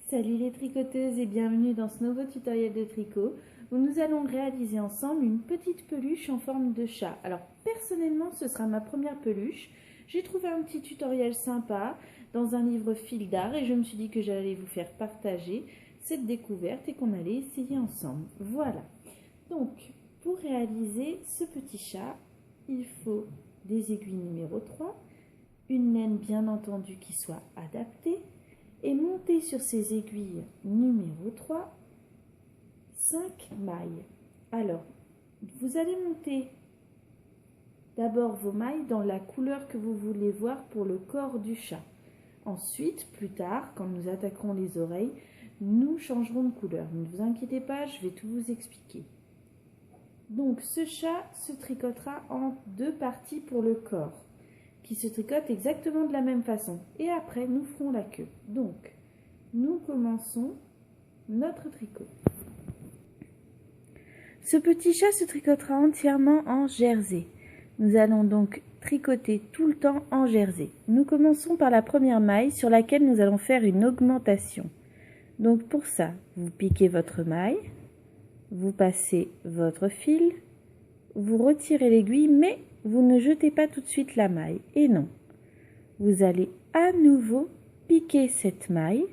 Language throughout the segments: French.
Salut les tricoteuses et bienvenue dans ce nouveau tutoriel de tricot où nous allons réaliser ensemble une petite peluche en forme de chat. Alors personnellement ce sera ma première peluche. J'ai trouvé un petit tutoriel sympa dans un livre fil d'art et je me suis dit que j'allais vous faire partager cette découverte et qu'on allait essayer ensemble. Voilà. Donc pour réaliser ce petit chat, il faut des aiguilles numéro 3, une laine bien entendu qui soit adaptée, et monter sur ces aiguilles numéro 3 5 mailles. Alors, vous allez monter d'abord vos mailles dans la couleur que vous voulez voir pour le corps du chat. Ensuite, plus tard, quand nous attaquerons les oreilles, nous changerons de couleur. Ne vous inquiétez pas, je vais tout vous expliquer. Donc, ce chat se tricotera en deux parties pour le corps, qui se tricote exactement de la même façon. Et après, nous ferons la queue. Donc, nous commençons notre tricot. Ce petit chat se tricotera entièrement en jersey. Nous allons donc tricoter tout le temps en jersey. Nous commençons par la première maille sur laquelle nous allons faire une augmentation. Donc pour ça, vous piquez votre maille, vous passez votre fil, vous retirez l'aiguille, mais vous ne jetez pas tout de suite la maille. Et non, vous allez à nouveau piquer cette maille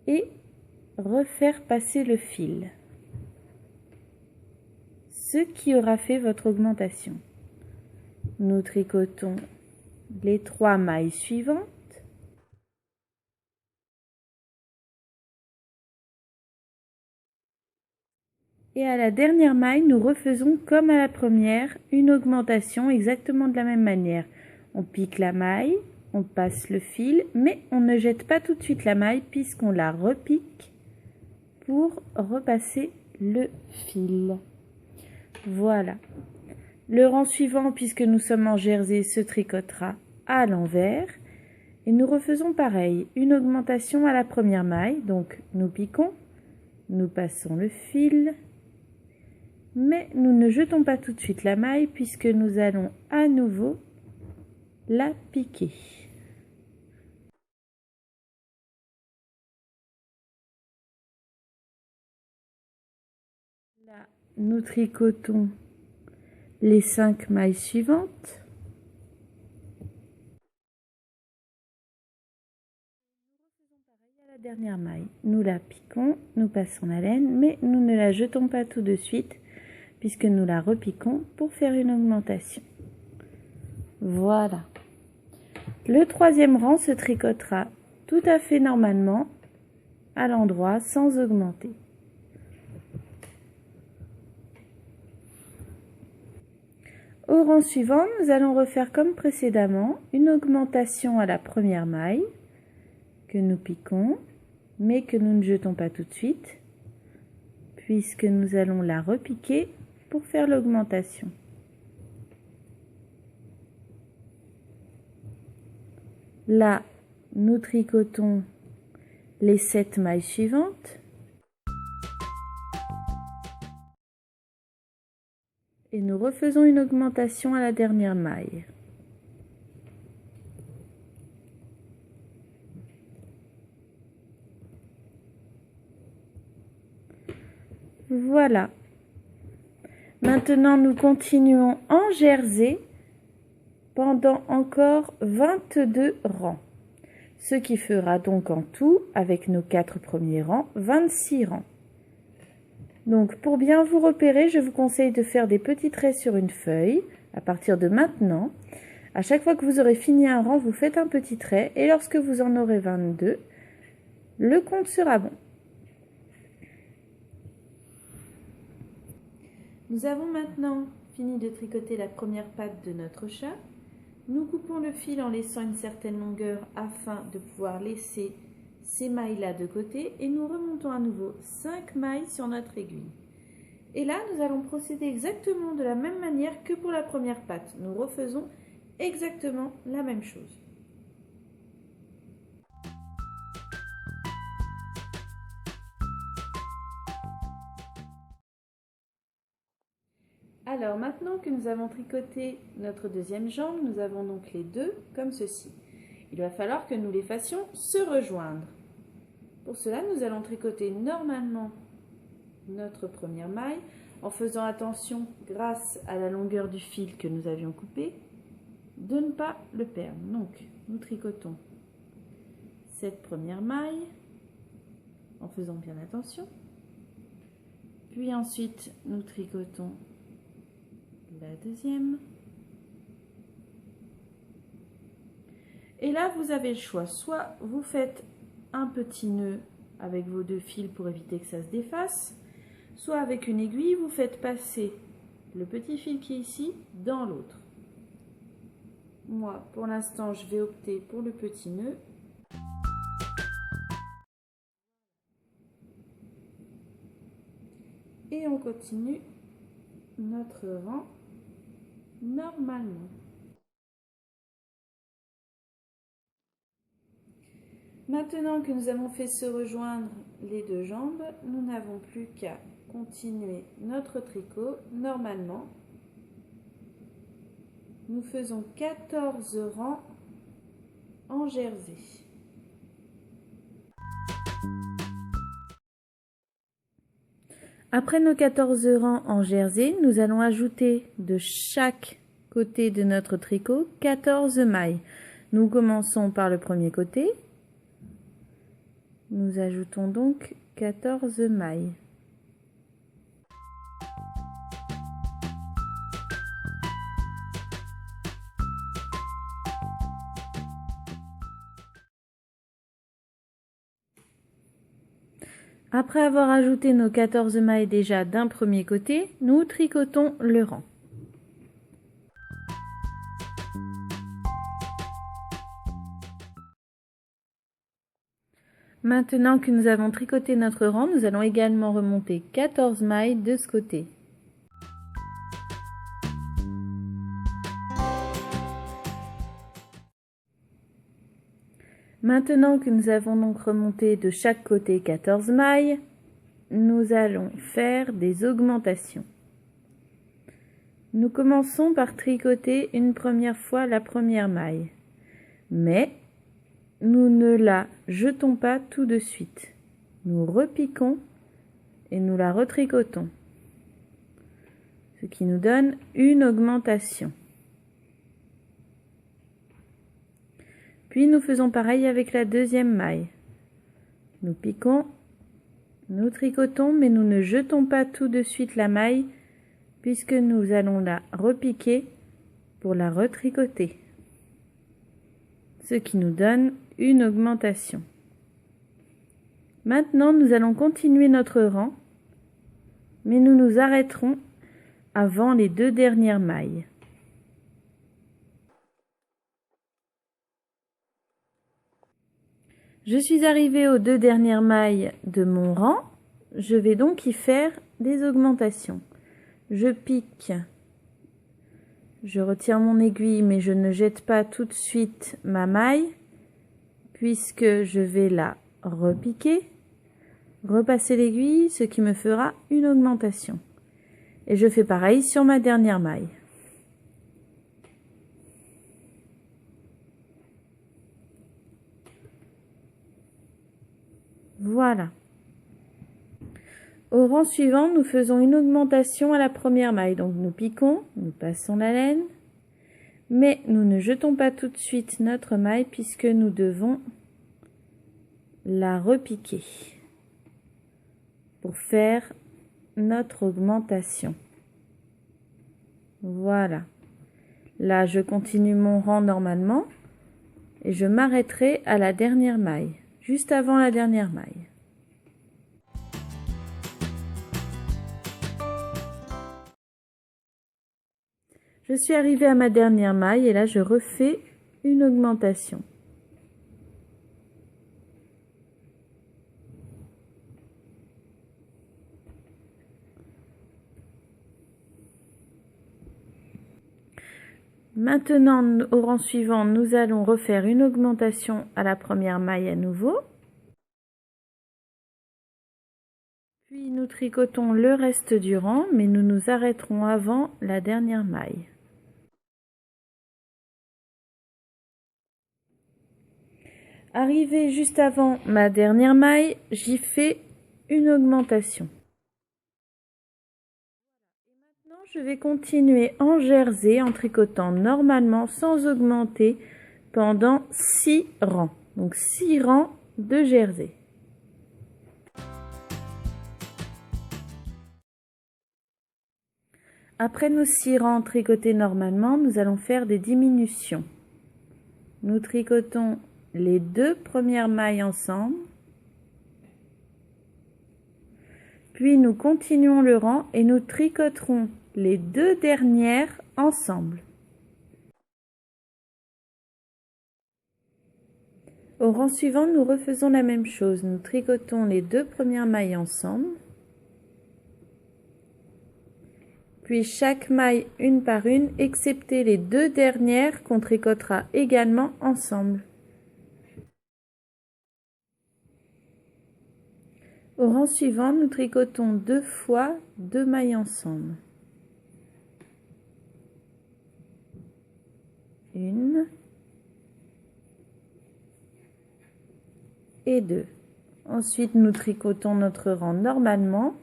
et refaire passer le fil, ce qui aura fait votre augmentation. Nous tricotons les 3 mailles suivantes. Et à la dernière maille, nous refaisons comme à la première, une augmentation exactement de la même manière. On pique la maille, on passe le fil, mais on ne jette pas tout de suite la maille puisqu'on la repique pour repasser le fil. Voilà. Le rang suivant, puisque nous sommes en jersey, se tricotera à l'envers. Et nous refaisons pareil, une augmentation à la première maille. Donc nous piquons, nous passons le fil, mais nous ne jetons pas tout de suite la maille puisque nous allons à nouveau la piquer. Là, nous tricotons les 5 mailles suivantes. La dernière maille, nous la piquons, nous passons la laine, mais nous ne la jetons pas tout de suite puisque nous la repiquons pour faire une augmentation. Voilà. Le troisième rang se tricotera tout à fait normalement à l'endroit sans augmenter. Au rang suivant, nous allons refaire comme précédemment une augmentation à la première maille que nous piquons, mais que nous ne jetons pas tout de suite, puisque nous allons la repiquer pour faire l'augmentation. Là, nous tricotons les 7 mailles suivantes. Et nous refaisons une augmentation à la dernière maille. Voilà. Maintenant, nous continuons en jersey pendant encore 22 rangs. Ce qui fera donc en tout, avec nos 4 premiers rangs, 26 rangs. Donc pour bien vous repérer, je vous conseille de faire des petits traits sur une feuille à partir de maintenant. À chaque fois que vous aurez fini un rang, vous faites un petit trait et lorsque vous en aurez 22, le compte sera bon. Nous avons maintenant fini de tricoter la première patte de notre chat. Nous coupons le fil en laissant une certaine longueur afin de pouvoir laisser ces mailles-là de côté et nous remontons à nouveau 5 mailles sur notre aiguille. Et là, nous allons procéder exactement de la même manière que pour la première patte. Nous refaisons exactement la même chose. Alors maintenant que nous avons tricoté notre deuxième jambe, nous avons donc les deux comme ceci. Il va falloir que nous les fassions se rejoindre. Pour cela, nous allons tricoter normalement notre première maille en faisant attention, grâce à la longueur du fil que nous avions coupé, de ne pas le perdre. Donc, nous tricotons cette première maille en faisant bien attention. Puis ensuite, nous tricotons la deuxième. Et là, vous avez le choix. Soit vous faites un petit nœud avec vos deux fils pour éviter que ça se défasse, soit avec une aiguille, vous faites passer le petit fil qui est ici dans l'autre. Moi, pour l'instant, je vais opter pour le petit nœud. Et on continue notre rang normalement. Maintenant que nous avons fait se rejoindre les deux jambes, nous n'avons plus qu'à continuer notre tricot normalement. Nous faisons 14 rangs en jersey. Après nos 14 rangs en jersey, nous allons ajouter de chaque côté de notre tricot 14 mailles. Nous commençons par le premier côté. Nous ajoutons donc 14 mailles. Après avoir ajouté nos 14 mailles déjà d'un premier côté, nous tricotons le rang. Maintenant que nous avons tricoté notre rang, nous allons également remonter 14 mailles de ce côté. Maintenant que nous avons donc remonté de chaque côté 14 mailles, nous allons faire des augmentations. Nous commençons par tricoter une première fois la première maille, mais nous ne la jetons pas tout de suite. Nous repiquons et nous la retricotons, ce qui nous donne une augmentation. Puis nous faisons pareil avec la deuxième maille. Nous piquons, nous tricotons, mais nous ne jetons pas tout de suite la maille puisque nous allons la repiquer pour la retricoter, ce qui nous donne une augmentation. Maintenant, nous allons continuer notre rang, mais nous nous arrêterons avant les deux dernières mailles. Je suis arrivée aux deux dernières mailles de mon rang. Je vais donc y faire des augmentations. Je pique, je retire mon aiguille, mais je ne jette pas tout de suite ma maille, puisque je vais la repiquer, repasser l'aiguille, ce qui me fera une augmentation. Et je fais pareil sur ma dernière maille. Voilà. Au rang suivant, nous faisons une augmentation à la première maille. Donc nous piquons, nous passons la laine, mais nous ne jetons pas tout de suite notre maille puisque nous devons la repiquer pour faire notre augmentation. Voilà. Là, je continue mon rang normalement et je m'arrêterai à la dernière maille, juste avant la dernière maille. Je suis arrivée à ma dernière maille et là je refais une augmentation. Maintenant, au rang suivant, nous allons refaire une augmentation à la première maille à nouveau. Puis nous tricotons le reste du rang, mais nous nous arrêterons avant la dernière maille. Arrivé juste avant ma dernière maille, j'y fais une augmentation. Maintenant, je vais continuer en jersey en tricotant normalement sans augmenter pendant 6 rangs. Donc 6 rangs de jersey. Après nos 6 rangs tricotés normalement, nous allons faire des diminutions. Nous tricotons les 2 premières mailles ensemble. Puis nous continuons le rang et nous tricoterons les 2 dernières ensemble. Au rang suivant, nous refaisons la même chose. Nous tricotons les 2 premières mailles ensemble. Puis chaque maille une par une, excepté les 2 dernières qu'on tricotera également ensemble. Au rang suivant, nous tricotons 2 fois 2 mailles ensemble. Une et 2. Ensuite, nous tricotons notre rang normalement,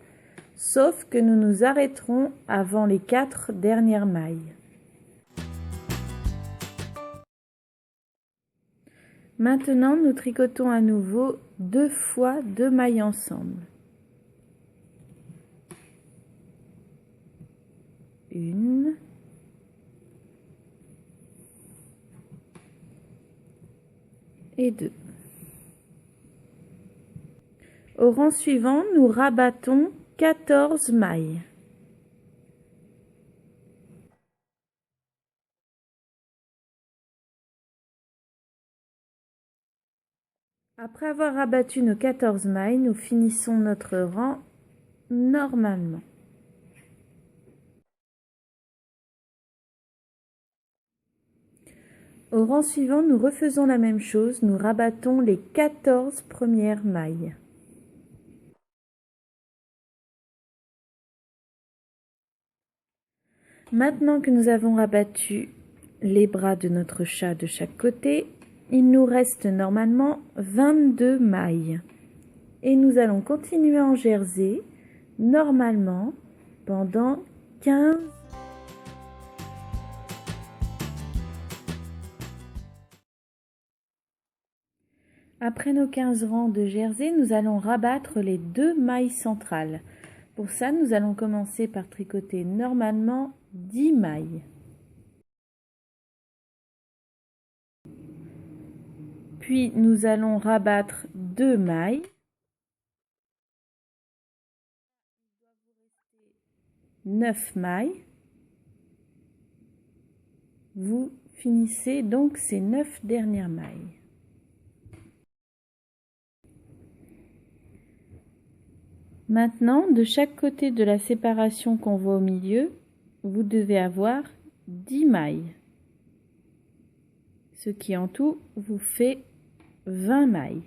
sauf que nous nous arrêterons avant les 4 dernières mailles. Maintenant, nous tricotons à nouveau 2 fois 2 mailles ensemble. Une et 2. Au rang suivant, nous rabattons 14 mailles. Après avoir rabattu nos 14 mailles, nous finissons notre rang normalement. Au rang suivant, nous refaisons la même chose, nous rabattons les 14 premières mailles. Maintenant que nous avons rabattu les bras de notre chat de chaque côté, il nous reste normalement 22 mailles. Et nous allons continuer en jersey normalement pendant 15. Après nos 15 rangs de jersey, nous allons rabattre les 2 mailles centrales. Pour ça, nous allons commencer par tricoter normalement 10 mailles. Puis nous allons rabattre 2 mailles. 9 mailles. Vous finissez donc ces 9 dernières mailles. Maintenant, de chaque côté de la séparation qu'on voit au milieu, vous devez avoir 10 mailles. Ce qui en tout vous fait 20 mailles.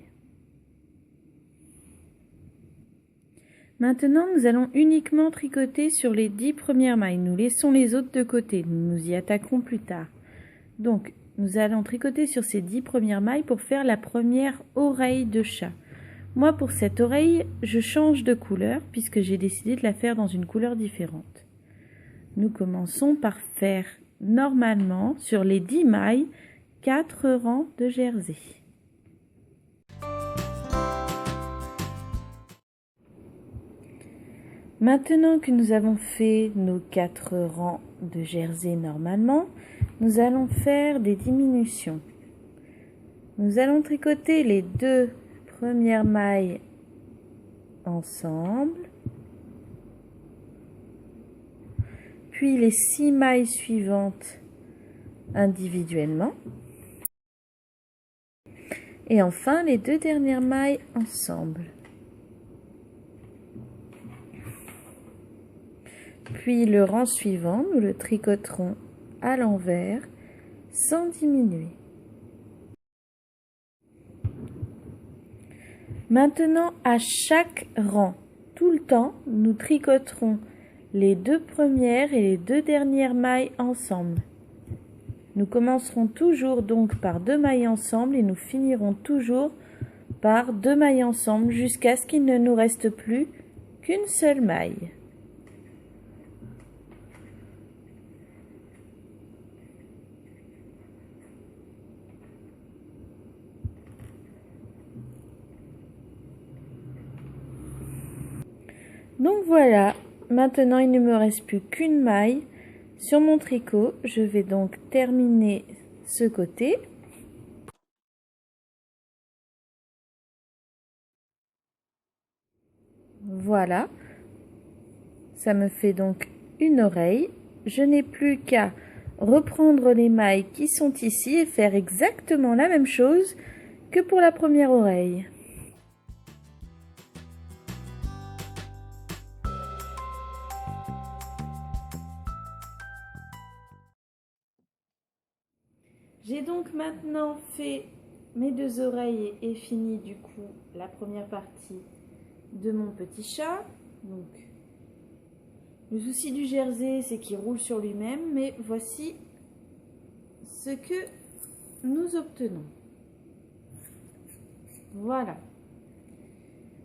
Maintenant, nous allons uniquement tricoter sur les 10 premières mailles. Nous laissons les autres de côté. Nous nous y attaquerons plus tard. Donc, nous allons tricoter sur ces 10 premières mailles pour faire la première oreille de chat. Moi, pour cette oreille, je change de couleur puisque j'ai décidé de la faire dans une couleur différente. Nous commençons par faire normalement sur les 10 mailles 4 rangs de jersey. Maintenant que nous avons fait nos 4 rangs de jersey normalement, nous allons faire des diminutions. Nous allons tricoter les 2 premières mailles ensemble, puis les 6 mailles suivantes individuellement, et enfin les 2 dernières mailles ensemble. Puis le rang suivant, nous le tricoterons à l'envers sans diminuer. Maintenant, à chaque rang, tout le temps, nous tricoterons les 2 premières et les 2 dernières mailles ensemble. Nous commencerons toujours donc par 2 mailles ensemble et nous finirons toujours par 2 mailles ensemble jusqu'à ce qu'il ne nous reste plus qu'une seule maille. Donc voilà, maintenant il ne me reste plus qu'une maille sur mon tricot. Je vais donc terminer ce côté. Voilà, ça me fait donc une oreille. Je n'ai plus qu'à reprendre les mailles qui sont ici et faire exactement la même chose que pour la première oreille. J'ai donc maintenant fait mes 2 oreilles et fini du coup la première partie de mon petit chat. Donc, le souci du jersey, c'est qu'il roule sur lui-même, mais voici ce que nous obtenons. Voilà.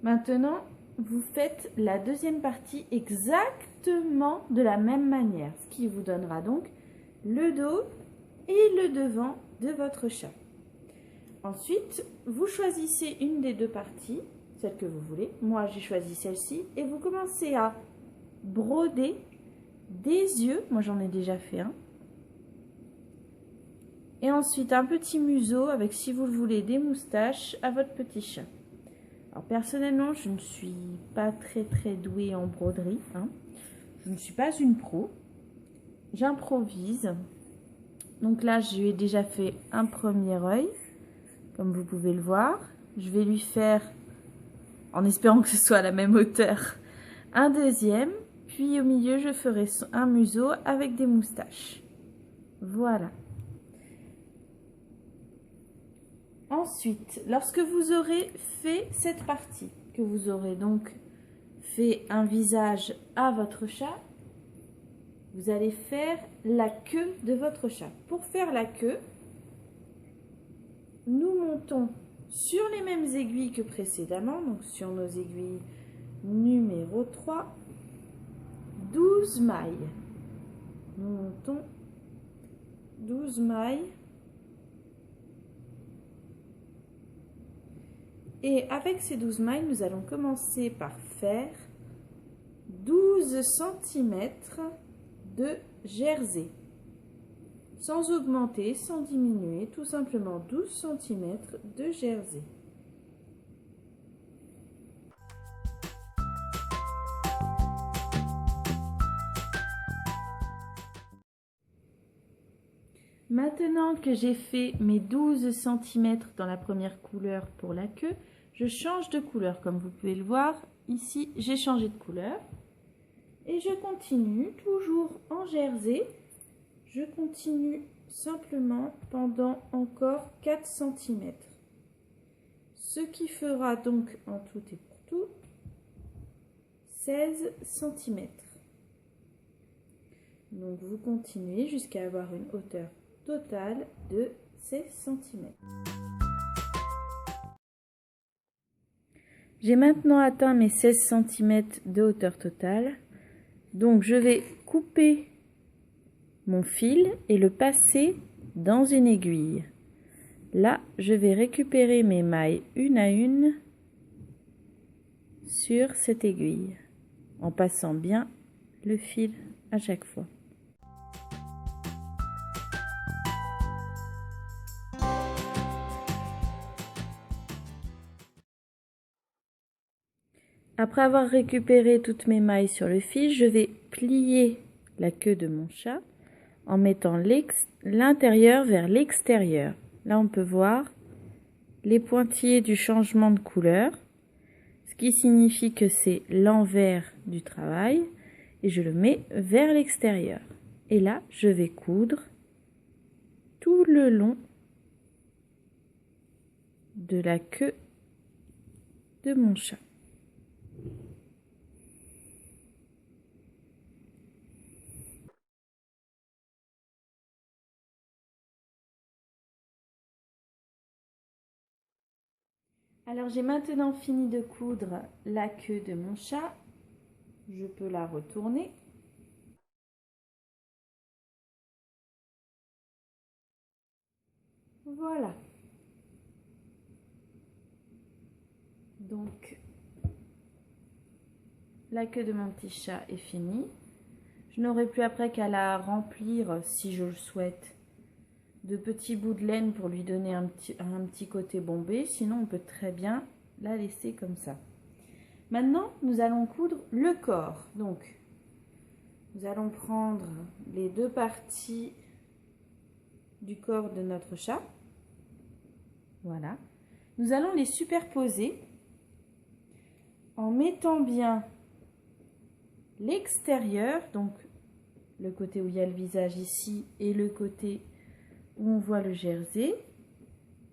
Maintenant, vous faites la deuxième partie exactement de la même manière, ce qui vous donnera donc le dos et le devant de votre chat. Ensuite, vous choisissez une des 2 parties, celle que vous voulez. Moi, j'ai choisi celle-ci et vous commencez à broder des yeux. Moi, j'en ai déjà fait un. Et ensuite, un petit museau avec, si vous le voulez, des moustaches à votre petit chat. Alors, personnellement, je ne suis pas très douée en broderie. Je ne suis pas une pro. J'improvise. Donc là, je lui ai déjà fait un premier œil, comme vous pouvez le voir. Je vais lui faire, en espérant que ce soit à la même hauteur, un deuxième. Puis au milieu, je ferai un museau avec des moustaches. Voilà. Ensuite, lorsque vous aurez fait cette partie, que vous aurez donc fait un visage à votre chat, vous allez faire la queue de votre chat. Pour faire la queue, nous montons sur les mêmes aiguilles que précédemment, donc sur nos aiguilles numéro 3, 12 mailles. Nous montons 12 mailles. Et avec ces 12 mailles, nous allons commencer par faire 12 cm de jersey. Sans augmenter, sans diminuer, tout simplement 12 cm de jersey. Maintenant que j'ai fait mes 12 cm dans la première couleur pour la queue, je change de couleur. Comme vous pouvez le voir, ici j'ai changé de couleur. Et je continue, toujours en jersey. Je continue simplement pendant encore 4 cm. Ce qui fera donc en tout et pour tout 16 cm. Donc vous continuez jusqu'à avoir une hauteur totale de 16 cm. J'ai maintenant atteint mes 16 cm de hauteur totale. Donc je vais couper mon fil et le passer dans une aiguille. Là, je vais récupérer mes mailles une à une sur cette aiguille en passant bien le fil à chaque fois. Après avoir récupéré toutes mes mailles sur le fil, je vais plier la queue de mon chat en mettant l'intérieur vers l'extérieur. Là, on peut voir les pointillés du changement de couleur, ce qui signifie que c'est l'envers du travail, et je le mets vers l'extérieur. Et là, je vais coudre tout le long de la queue de mon chat. Alors j'ai maintenant fini de coudre la queue de mon chat. Je peux la retourner. Voilà. Donc la queue de mon petit chat est finie. Je n'aurai plus après qu'à la remplir, si je le souhaite, de petits bouts de laine pour lui donner un petit côté bombé. Sinon, on peut très bien la laisser comme ça. Maintenant, nous allons coudre le corps. Donc, nous allons prendre les deux parties du corps de notre chat. Voilà. Nous allons les superposer en mettant bien l'extérieur, donc le côté où il y a le visage ici et le côté où on voit le jersey.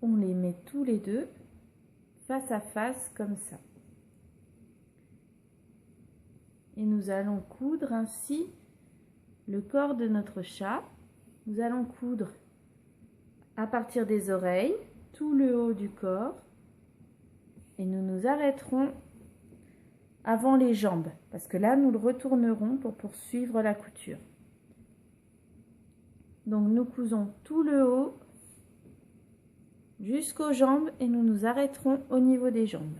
On les met tous les deux face à face comme ça. Et nous allons coudre ainsi le corps de notre chat. Nous allons coudre à partir des oreilles, tout le haut du corps. Et nous nous arrêterons avant les jambes, parce que là, nous le retournerons pour poursuivre la couture. Donc, nous cousons tout le haut jusqu'aux jambes et nous nous arrêterons au niveau des jambes.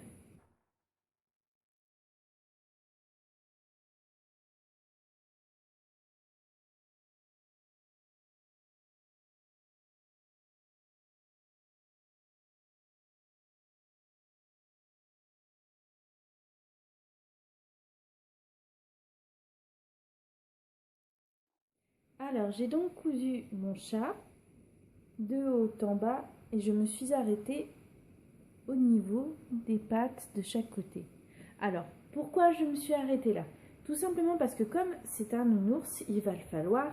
Alors, j'ai donc cousu mon chat de haut en bas et je me suis arrêtée au niveau des pattes de chaque côté. Alors, pourquoi je me suis arrêtée là? Tout simplement parce que comme c'est un nounours, il va falloir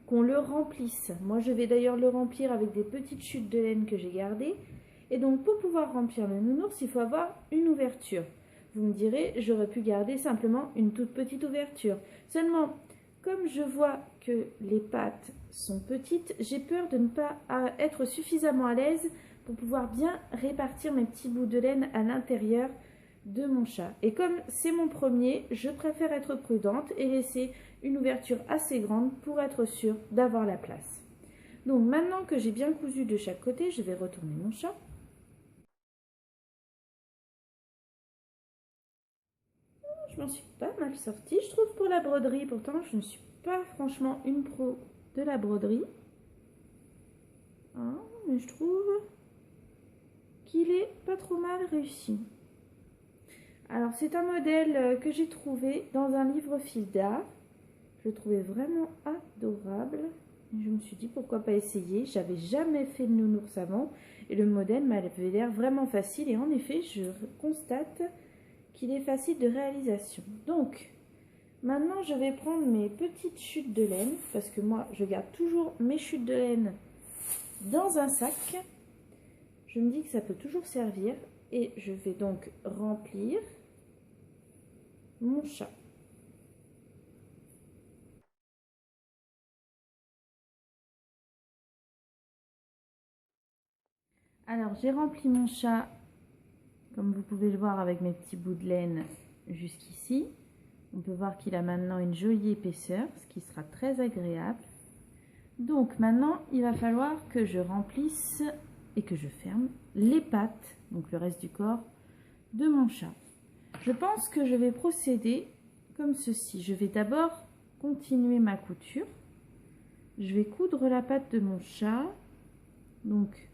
qu'on le remplisse. Moi, je vais d'ailleurs le remplir avec des petites chutes de laine que j'ai gardées. Et donc, pour pouvoir remplir le nounours, il faut avoir une ouverture. Vous me direz, j'aurais pu garder simplement une toute petite ouverture. Seulement, comme je vois que les pattes sont petites, j'ai peur de ne pas être suffisamment à l'aise pour pouvoir bien répartir mes petits bouts de laine à l'intérieur de mon chat. Et comme c'est mon premier, je préfère être prudente et laisser une ouverture assez grande pour être sûre d'avoir la place. Donc maintenant que j'ai bien cousu de chaque côté, je vais retourner mon chat. Je m'en suis pas mal sortie, je trouve, pour la broderie. Pourtant, je ne suis pas franchement une pro de la broderie. Hein, mais je trouve qu'il est pas trop mal réussi. Alors, c'est un modèle que j'ai trouvé dans un livre fil d'art. Je le trouvais vraiment adorable. Je me suis dit pourquoi pas essayer. J'avais jamais fait de nounours avant et le modèle m'avait l'air vraiment facile. Et en effet, je constate qu'il est facile de réalisation. Donc, maintenant, je vais prendre mes petites chutes de laine parce que moi, je garde toujours mes chutes de laine dans un sac. Je me dis que ça peut toujours servir et je vais donc remplir mon chat. Alors, j'ai rempli mon chat, comme vous pouvez le voir avec mes petits bouts de laine jusqu'ici. On peut voir qu'il a maintenant une jolie épaisseur, ce qui sera très agréable. Donc maintenant, il va falloir que je remplisse et que je ferme les pattes, donc le reste du corps de mon chat. Je pense que je vais procéder comme ceci. Je vais d'abord continuer ma couture. Je vais coudre la patte de mon chat, donc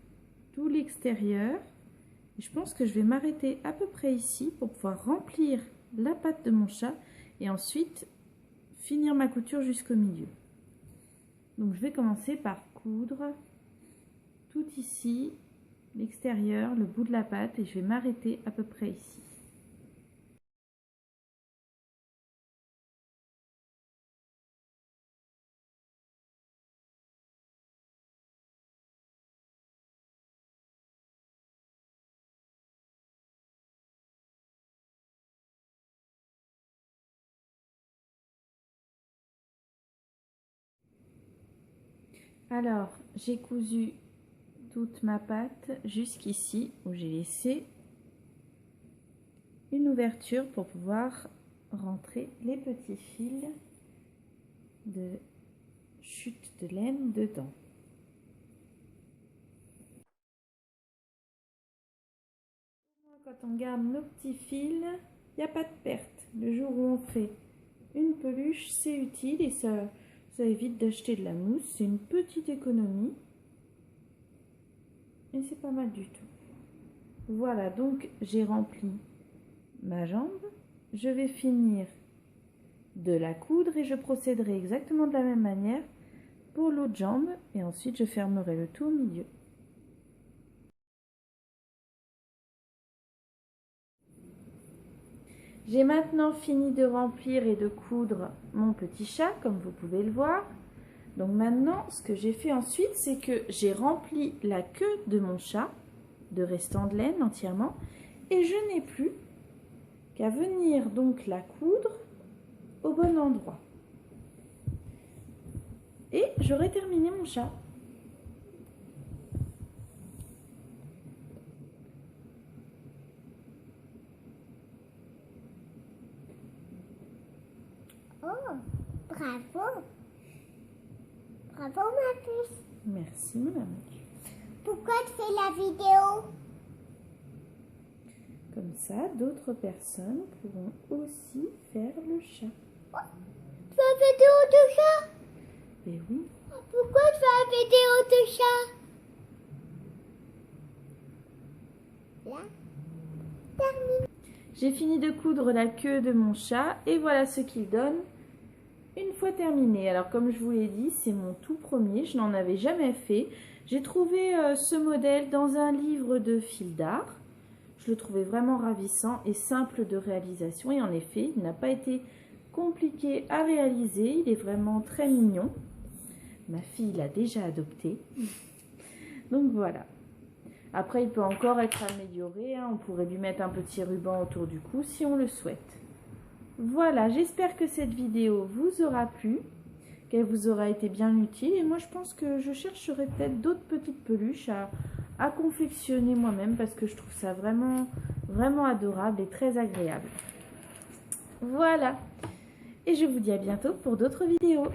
tout l'extérieur. Je pense que je vais m'arrêter à peu près ici pour pouvoir remplir la patte de mon chat et ensuite finir ma couture jusqu'au milieu. Donc je vais commencer par coudre tout ici, l'extérieur, le bout de la patte et je vais m'arrêter à peu près ici. Alors, j'ai cousu toute ma patte jusqu'ici où j'ai laissé une ouverture pour pouvoir rentrer les petits fils de chute de laine dedans. Quand on garde nos petits fils, il n'y a pas de perte. Le jour où on fait une peluche, c'est utile et ça évite d'acheter de la mousse. C'est une petite économie et c'est pas mal du tout. Voilà, donc j'ai rempli ma jambe. Je vais finir de la coudre et je procéderai exactement de la même manière pour l'autre jambe et ensuite je fermerai le tout au milieu. J'ai maintenant fini de remplir et de coudre mon petit chat, comme vous pouvez le voir. Donc maintenant, ce que j'ai fait ensuite, c'est que j'ai rempli la queue de mon chat, de restant de laine entièrement, et je n'ai plus qu'à venir donc la coudre au bon endroit. Et j'aurai terminé mon chat. Oh, bravo. Bravo, ma puce. Merci, mon amour. Pourquoi tu fais la vidéo? Comme ça, d'autres personnes pourront aussi faire le chat. Oh, tu fais la vidéo de chat? Eh oui. Pourquoi tu fais la vidéo de chat? Là, terminé. J'ai fini de coudre la queue de mon chat et voilà ce qu'il donne une fois terminé. Alors comme je vous l'ai dit, c'est mon tout premier, je n'en avais jamais fait. J'ai trouvé ce modèle dans un livre de fil d'art. Je le trouvais vraiment ravissant et simple de réalisation et en effet, il n'a pas été compliqué à réaliser, il est vraiment très mignon. Ma fille l'a déjà adopté. Donc voilà. Après, il peut encore être amélioré, hein. On pourrait lui mettre un petit ruban autour du cou si on le souhaite. Voilà, j'espère que cette vidéo vous aura plu, qu'elle vous aura été bien utile. Et moi, je pense que je chercherai peut-être d'autres petites peluches à confectionner moi-même parce que je trouve ça vraiment, vraiment adorable et très agréable. Voilà. Et je vous dis à bientôt pour d'autres vidéos.